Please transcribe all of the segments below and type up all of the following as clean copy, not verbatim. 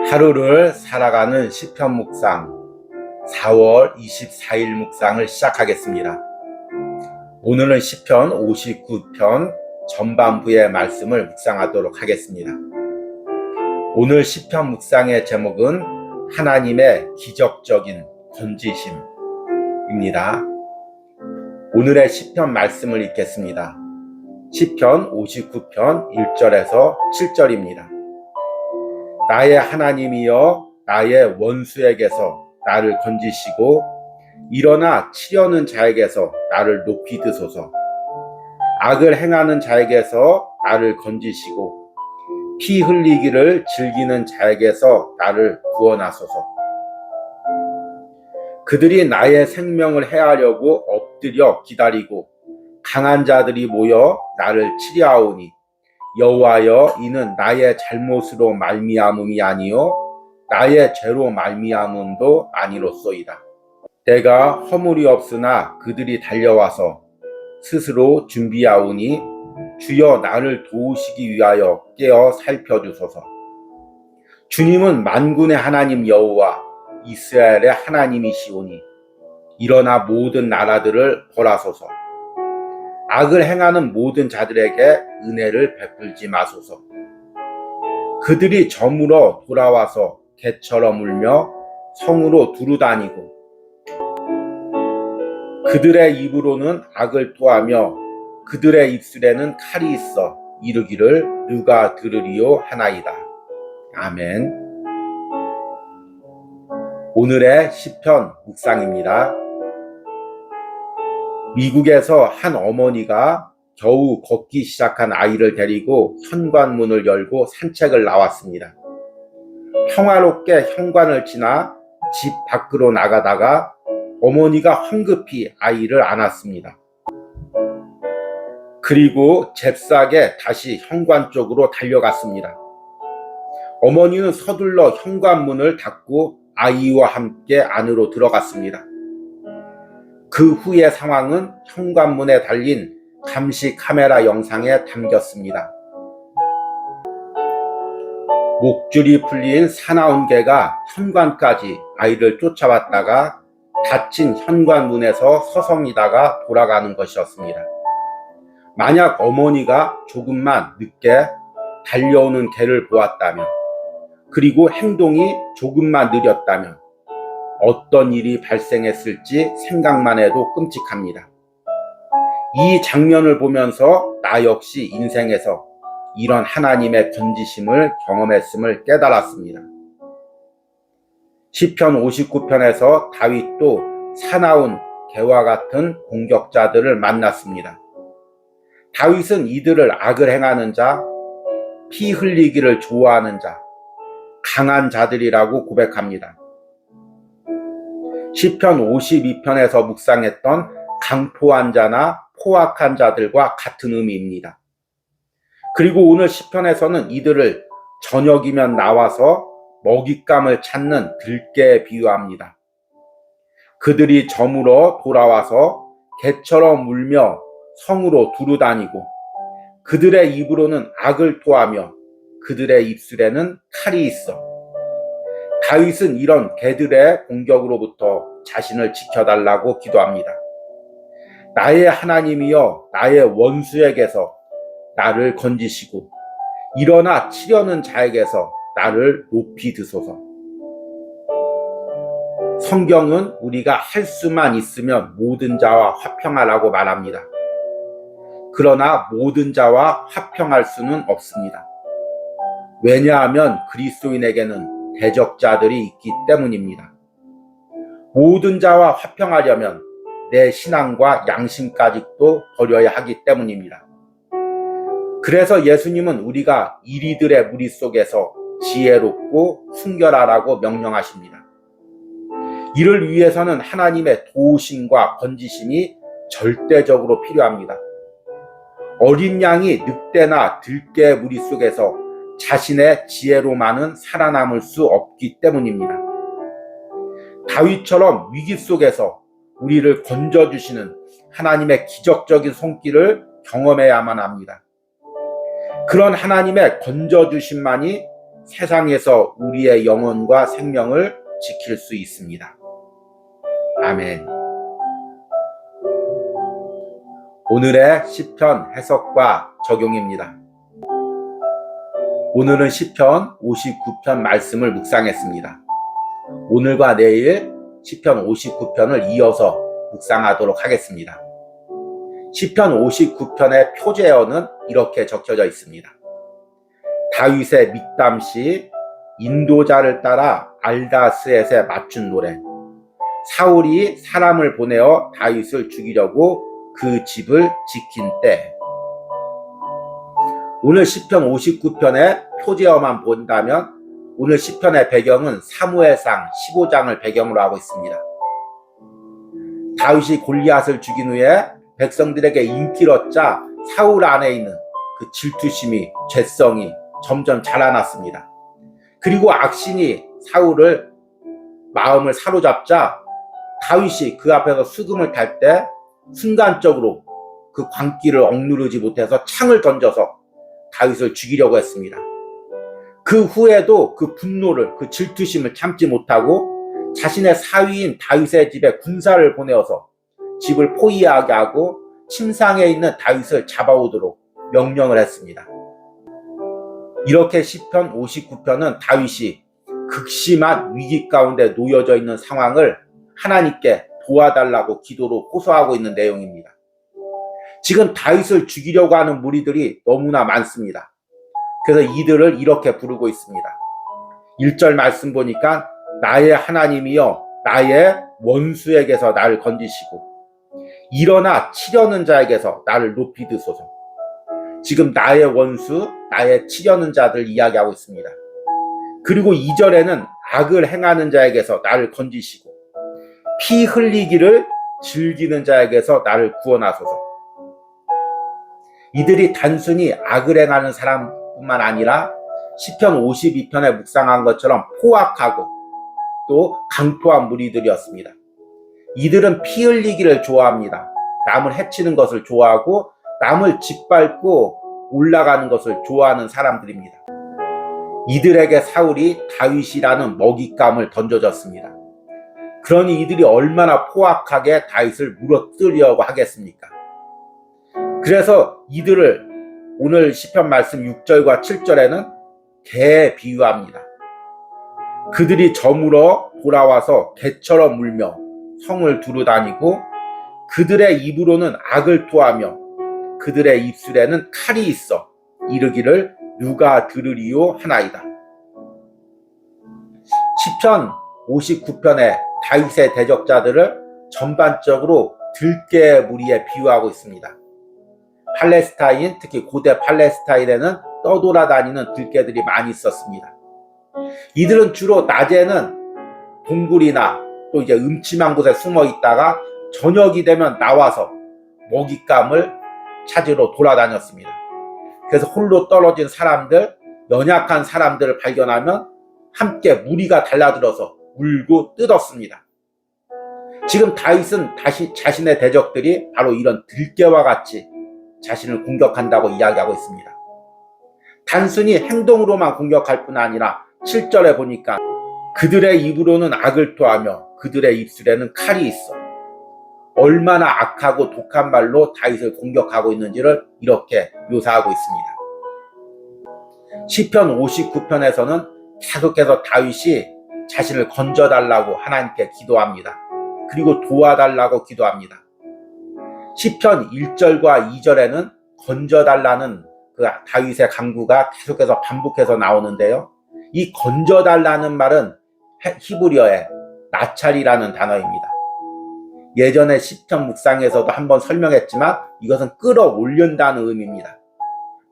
하루를 살아가는 시편 묵상 4월 24일 묵상을 시작하겠습니다. 오늘은 시편 59편 전반부의 말씀을 묵상하도록 하겠습니다. 오늘 시편 묵상의 제목은 하나님의 기적적인 건지심입니다. 오늘의 시편 말씀을 읽겠습니다. 시편 59편 1절에서 7절입니다. 나의 하나님이여 나의 원수에게서 나를 건지시고 일어나 치려는 자에게서 나를 높이 드소서. 악을 행하는 자에게서 나를 건지시고 피 흘리기를 즐기는 자에게서 나를 구원하소서. 그들이 나의 생명을 해하려고 엎드려 기다리고 강한 자들이 모여 나를 치려하오니 여호와여 이는 나의 잘못으로 말미암음이 아니요 나의 죄로 말미암음도 아니로소이다. 내가 허물이 없으나 그들이 달려와서 스스로 준비하오니 주여 나를 도우시기 위하여 깨어 살펴주소서. 주님은 만군의 하나님 여호와 이스라엘의 하나님이시오니 일어나 모든 나라들을 벌하소서. 악을 행하는 모든 자들에게 은혜를 베풀지 마소서. 그들이 저물어 돌아와서 개처럼 울며 성으로 두루다니고 그들의 입으로는 악을 토하며 그들의 입술에는 칼이 있어 이르기를 누가 들으리요 하나이다. 아멘. 오늘의 시편 묵상입니다. 미국에서 한 어머니가 겨우 걷기 시작한 아이를 데리고 현관문을 열고 산책을 나왔습니다. 평화롭게 현관을 지나 집 밖으로 나가다가 어머니가 황급히 아이를 안았습니다. 그리고 잽싸게 다시 현관 쪽으로 달려갔습니다. 어머니는 서둘러 현관문을 닫고 아이와 함께 안으로 들어갔습니다. 그 후의 상황은 현관문에 달린 감시 카메라 영상에 담겼습니다. 목줄이 풀린 사나운 개가 현관까지 아이를 쫓아왔다가 닫힌 현관문에서 서성이다가 돌아가는 것이었습니다. 만약 어머니가 조금만 늦게 달려오는 개를 보았다면, 그리고 행동이 조금만 느렸다면 어떤 일이 발생했을지 생각만 해도 끔찍합니다. 이 장면을 보면서 나 역시 인생에서 이런 하나님의 건지심을 경험했음을 깨달았습니다. 시편 59편에서 다윗도 사나운 개와 같은 공격자들을 만났습니다. 다윗은 이들을 악을 행하는 자, 피 흘리기를 좋아하는 자, 강한 자들이라고 고백합니다. 시편 52편에서 묵상했던 강포한 자나 포악한 자들과 같은 의미입니다. 그리고 오늘 시편에서는 이들을 저녁이면 나와서 먹잇감을 찾는 들깨에 비유합니다. 그들이 저물어 돌아와서 개처럼 울며 성으로 두루다니고 그들의 입으로는 악을 토하며 그들의 입술에는 칼이 있어. 다윗은 이런 개들의 공격으로부터 자신을 지켜달라고 기도합니다. 나의 하나님이여 나의 원수에게서 나를 건지시고 일어나 치려는 자에게서 나를 높이 드소서. 성경은 우리가 할 수만 있으면 모든 자와 화평하라고 말합니다. 그러나 모든 자와 화평할 수는 없습니다. 왜냐하면 그리스도인에게는 대적자들이 있기 때문입니다. 모든 자와 화평하려면 내 신앙과 양심까지도 버려야 하기 때문입니다. 그래서 예수님은 우리가 이리들의 무리 속에서 지혜롭고 순결하라고 명령하십니다. 이를 위해서는 하나님의 도우심과 건지심이 절대적으로 필요합니다. 어린 양이 늑대나 들깨의 무리 속에서 자신의 지혜로만은 살아남을 수 없기 때문입니다. 다윗처럼 위기 속에서 우리를 건져주시는 하나님의 기적적인 손길을 경험해야만 합니다. 그런 하나님의 건져주심만이 세상에서 우리의 영혼과 생명을 지킬 수 있습니다. 아멘. 오늘의 시편 해석과 적용입니다. 오늘은 시편 59편 말씀을 묵상했습니다. 오늘과 내일 시편 59편을 이어서 묵상하도록 하겠습니다. 시편 59편의 표제어는 이렇게 적혀져 있습니다. 다윗의 밑담시, 인도자를 따라 알다스엣에 맞춘 노래. 사울이 사람을 보내어 다윗을 죽이려고 그 집을 지킨 때. 오늘 시편 59편의 표제어만 본다면 오늘 시편의 배경은 사무엘상 15장을 배경으로 하고 있습니다. 다윗이 골리앗을 죽인 후에 백성들에게 인기를 얻자 사울 안에 있는 그 질투심이, 죄성이 점점 자라났습니다. 그리고 악신이 사울을 마음을 사로잡자 다윗이 그 앞에서 수금을 탈 때 순간적으로 그 광기를 억누르지 못해서 창을 던져서 다윗을 죽이려고 했습니다. 그 후에도 그 분노를, 그 질투심을 참지 못하고 자신의 사위인 다윗의 집에 군사를 보내어서 집을 포위하게 하고 침상에 있는 다윗을 잡아오도록 명령을 했습니다. 이렇게 시편 59편은 다윗이 극심한 위기 가운데 놓여져 있는 상황을 하나님께 도와달라고 기도로 호소하고 있는 내용입니다. 지금 다윗을 죽이려고 하는 무리들이 너무나 많습니다. 그래서 이들을 이렇게 부르고 있습니다. 1절 말씀 보니까 나의 하나님이여 나의 원수에게서 나를 건지시고 일어나 치려는 자에게서 나를 높이 드소서. 지금 나의 원수, 나의 치려는 자들 이야기하고 있습니다. 그리고 2절에는 악을 행하는 자에게서 나를 건지시고 피 흘리기를 즐기는 자에게서 나를 구원하소서. 이들이 단순히 악을 행하는 사람뿐만 아니라 시편 52편에 묵상한 것처럼 포악하고 또 강포한 무리들이었습니다. 이들은 피 흘리기를 좋아합니다. 남을 해치는 것을 좋아하고 남을 짓밟고 올라가는 것을 좋아하는 사람들입니다. 이들에게 사울이 다윗이라는 먹잇감을 던져줬습니다. 그러니 이들이 얼마나 포악하게 다윗을 무너뜨리려고 하겠습니까? 그래서 이들을 오늘 시편 말씀 6절과 7절에는 개에 비유합니다. 그들이 저물어 돌아와서 개처럼 울며 성을 두루다니고 그들의 입으로는 악을 토하며 그들의 입술에는 칼이 있어 이르기를 누가 들으리요 하나이다. 시편 59편의 다윗의 대적자들을 전반적으로 들깨 무리에 비유하고 있습니다. 팔레스타인, 특히 고대 팔레스타인에는 떠돌아다니는 들깨들이 많이 있었습니다. 이들은 주로 낮에는 동굴이나 또 이제 음침한 곳에 숨어 있다가 저녁이 되면 나와서 먹잇감을 찾으러 돌아다녔습니다. 그래서 홀로 떨어진 사람들, 연약한 사람들을 발견하면 함께 무리가 달라들어서 물고 뜯었습니다. 지금 다윗은 다시 자신의 대적들이 바로 이런 들깨와 같이 자신을 공격한다고 이야기하고 있습니다. 단순히 행동으로만 공격할 뿐 아니라 7절에 보니까 그들의 입으로는 악을 토하며 그들의 입술에는 칼이 있어. 얼마나 악하고 독한 말로 다윗을 공격하고 있는지를 이렇게 묘사하고 있습니다. 시편 59편에서는 계속해서 다윗이 자신을 건져달라고 하나님께 기도합니다. 그리고 도와달라고 기도합니다. 시편 1절과 2절에는 건져달라는 그 다윗의 간구가 계속해서 반복해서 나오는데요. 이 건져달라는 말은 히브리어의 나찰이라는 단어입니다. 예전에 시편 묵상에서도 한번 설명했지만 이것은 끌어올린다는 의미입니다.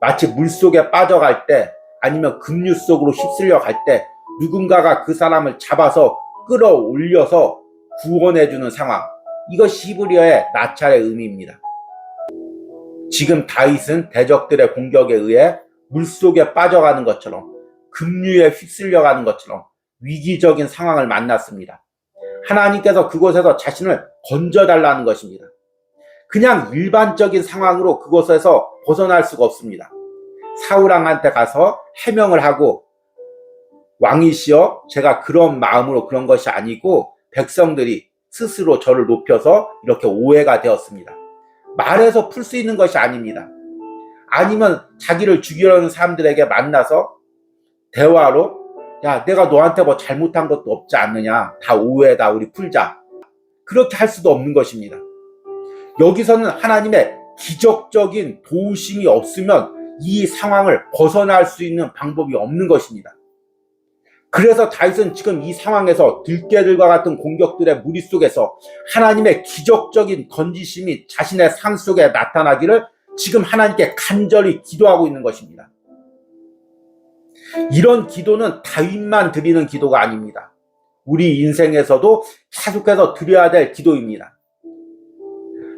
마치 물속에 빠져갈 때 아니면 급류 속으로 휩쓸려 갈 때 누군가가 그 사람을 잡아서 끌어올려서 구원해주는 상황. 이것이 히브리어의 나찰의 의미입니다. 지금 다윗은 대적들의 공격에 의해 물속에 빠져가는 것처럼 급류에 휩쓸려가는 것처럼 위기적인 상황을 만났습니다. 하나님께서 그곳에서 자신을 건져달라는 것입니다. 그냥 일반적인 상황으로 그곳에서 벗어날 수가 없습니다. 사울왕한테 가서 해명을 하고 왕이시여 제가 그런 마음으로 그런 것이 아니고 백성들이 스스로 저를 높여서 이렇게 오해가 되었습니다. 말해서 풀 수 있는 것이 아닙니다. 아니면 자기를 죽이려는 사람들에게 만나서 대화로 야 내가 너한테 뭐 잘못한 것도 없지 않느냐, 다 오해다, 우리 풀자, 그렇게 할 수도 없는 것입니다. 여기서는 하나님의 기적적인 도우심이 없으면 이 상황을 벗어날 수 있는 방법이 없는 것입니다. 그래서 다윗은 지금 이 상황에서 들깨들과 같은 공격들의 무리 속에서 하나님의 기적적인 건지심이 자신의 삶 속에 나타나기를 지금 하나님께 간절히 기도하고 있는 것입니다. 이런 기도는 다윗만 드리는 기도가 아닙니다. 우리 인생에서도 계속해서 드려야 될 기도입니다.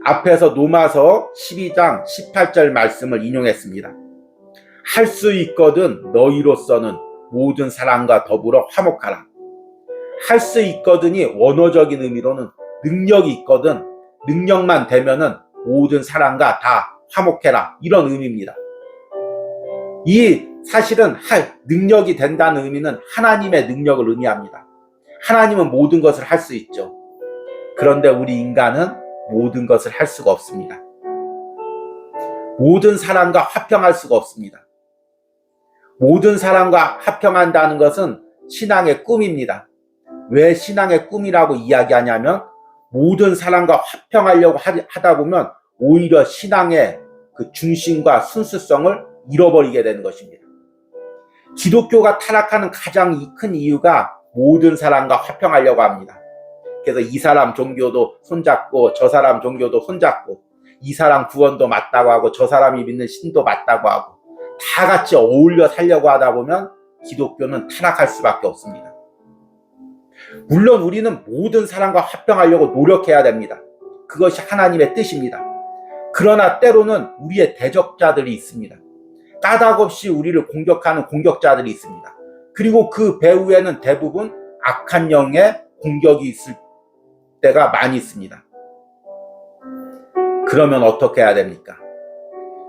앞에서 로마서 12장 18절 말씀을 인용했습니다. 할 수 있거든 너희로서는 모든 사람과 더불어 화목하라. 할 수 있거든이 원어적인 의미로는 능력이 있거든, 능력만 되면은 모든 사람과 다 화목해라, 이런 의미입니다. 이 사실은 할 능력이 된다는 의미는 하나님의 능력을 의미합니다. 하나님은 모든 것을 할 수 있죠. 그런데 우리 인간은 모든 것을 할 수가 없습니다. 모든 사람과 화평할 수가 없습니다. 모든 사람과 화평한다는 것은 신앙의 꿈입니다. 왜 신앙의 꿈이라고 이야기하냐면 모든 사람과 화평하려고 하다 보면 오히려 신앙의 그 중심과 순수성을 잃어버리게 되는 것입니다. 기독교가 타락하는 가장 큰 이유가 모든 사람과 화평하려고 합니다. 그래서 이 사람 종교도 손잡고 저 사람 종교도 손잡고, 이 사람 구원도 맞다고 하고 저 사람이 믿는 신도 맞다고 하고, 다 같이 어울려 살려고 하다 보면 기독교는 타락할 수밖에 없습니다. 물론 우리는 모든 사람과 화평하려고 노력해야 됩니다. 그것이 하나님의 뜻입니다. 그러나 때로는 우리의 대적자들이 있습니다. 까닭없이 우리를 공격하는 공격자들이 있습니다. 그리고 그 배후에는 대부분 악한 영의 공격이 있을 때가 많이 있습니다. 그러면 어떻게 해야 됩니까?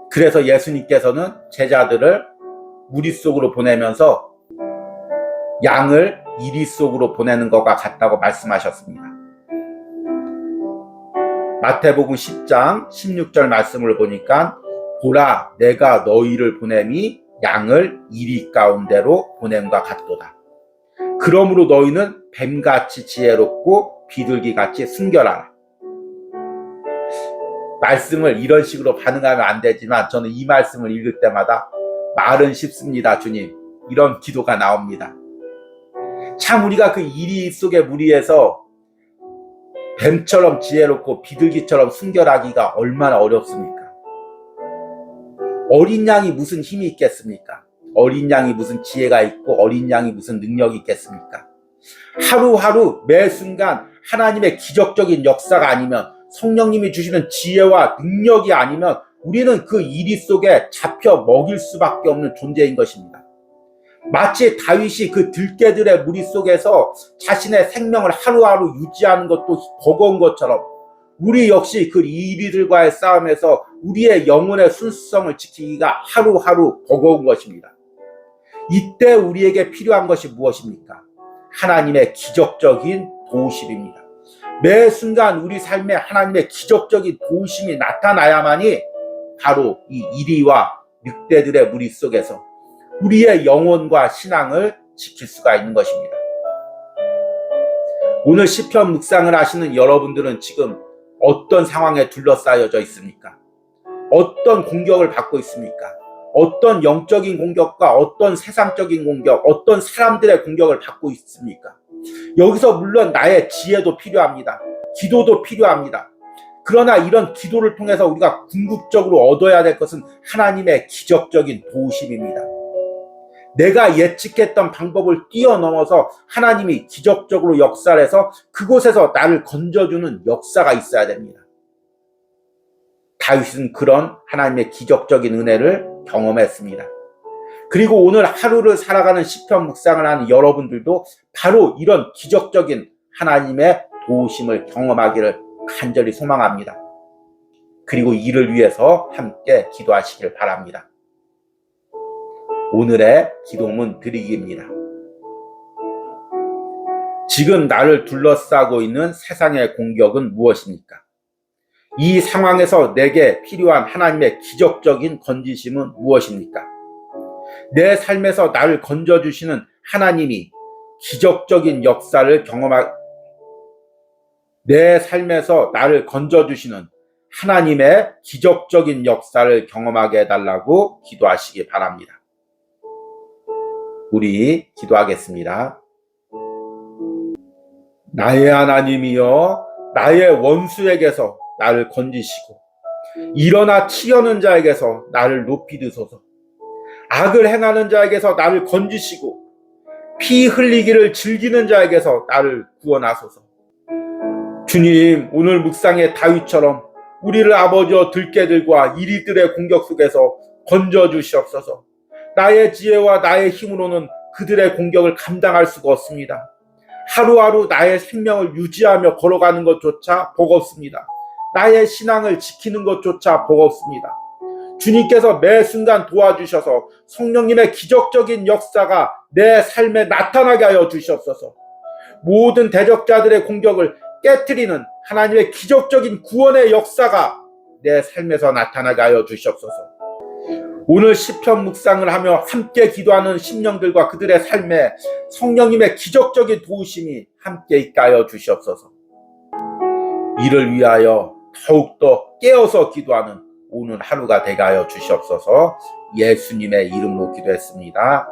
그래서 예수님께서는 제자들을 무리 속으로 보내면서 양을 이리 속으로 보내는 것과 같다고 말씀하셨습니다. 마태복음 10장 16절 말씀을 보니까 보라 내가 너희를 보냄이 양을 이리 가운데로 보냄과 같도다. 그러므로 너희는 뱀같이 지혜롭고 비둘기같이 순결하라. 말씀을 이런 식으로 반응하면 안 되지만 저는 이 말씀을 읽을 때마다 말은 쉽습니다 주님, 이런 기도가 나옵니다. 참 우리가 그 이리 속의 무리에서 뱀처럼 지혜롭고 비둘기처럼 순결하기가 얼마나 어렵습니까? 어린 양이 무슨 힘이 있겠습니까? 어린 양이 무슨 지혜가 있고 어린 양이 무슨 능력이 있겠습니까? 하루하루 매 순간 하나님의 기적적인 역사가 아니면, 성령님이 주시는 지혜와 능력이 아니면 우리는 그 이리 속에 잡혀 먹일 수밖에 없는 존재인 것입니다. 마치 다윗이 그 들깨들의 무리 속에서 자신의 생명을 하루하루 유지하는 것도 버거운 것처럼 우리 역시 그 이리들과의 싸움에서 우리의 영혼의 순수성을 지키기가 하루하루 버거운 것입니다. 이때 우리에게 필요한 것이 무엇입니까? 하나님의 기적적인 도우심입니다. 매 순간 우리 삶에 하나님의 기적적인 도우심이 나타나야만이 바로 이 이리와 늑대들의 무리 속에서 우리의 영혼과 신앙을 지킬 수가 있는 것입니다. 오늘 시편 묵상을 하시는 여러분들은 지금 어떤 상황에 둘러싸여져 있습니까? 어떤 공격을 받고 있습니까? 어떤 영적인 공격과 어떤 세상적인 공격, 어떤 사람들의 공격을 받고 있습니까? 여기서 물론 나의 지혜도 필요합니다. 기도도 필요합니다. 그러나 이런 기도를 통해서 우리가 궁극적으로 얻어야 될 것은 하나님의 기적적인 도우심입니다. 내가 예측했던 방법을 뛰어넘어서 하나님이 기적적으로 역사를 해서 그곳에서 나를 건져주는 역사가 있어야 됩니다. 다윗은 그런 하나님의 기적적인 은혜를 경험했습니다. 그리고 오늘 하루를 살아가는 시편 묵상을 하는 여러분들도 바로 이런 기적적인 하나님의 도우심을 경험하기를 간절히 소망합니다. 그리고 이를 위해서 함께 기도하시길 바랍니다. 오늘의 기도문 드리기입니다. 지금 나를 둘러싸고 있는 세상의 공격은 무엇입니까? 이 상황에서 내게 필요한 하나님의 기적적인 건지심은 무엇입니까? 내 삶에서 나를 건져주시는 하나님이 기적적인 역사를 내 삶에서 나를 건져주시는 하나님의 기적적인 역사를 경험하게 해달라고 기도하시기 바랍니다. 우리 기도하겠습니다. 나의 하나님이여, 나의 원수에게서 나를 건지시고 일어나 치려는 자에게서 나를 높이 드소서. 악을 행하는 자에게서 나를 건지시고 피 흘리기를 즐기는 자에게서 나를 구원하소서. 주님, 오늘 묵상의 다윗처럼 우리를 아버지여 들깨들과 이리들의 공격 속에서 건져주시옵소서. 나의 지혜와 나의 힘으로는 그들의 공격을 감당할 수가 없습니다. 하루하루 나의 생명을 유지하며 걸어가는 것조차 버겁습니다. 나의 신앙을 지키는 것조차 버겁습니다. 주님께서 매 순간 도와주셔서 성령님의 기적적인 역사가 내 삶에 나타나게 하여 주시옵소서. 모든 대적자들의 공격을 깨트리는 하나님의 기적적인 구원의 역사가 내 삶에서 나타나게 하여 주시옵소서. 오늘 시편 묵상을 하며 함께 기도하는 심령들과 그들의 삶에 성령님의 기적적인 도우심이 함께 있게 하여 주시옵소서. 이를 위하여 더욱더 깨어서 기도하는 오늘 하루가 되게 하여 주시옵소서. 예수님의 이름으로 기도했습니다.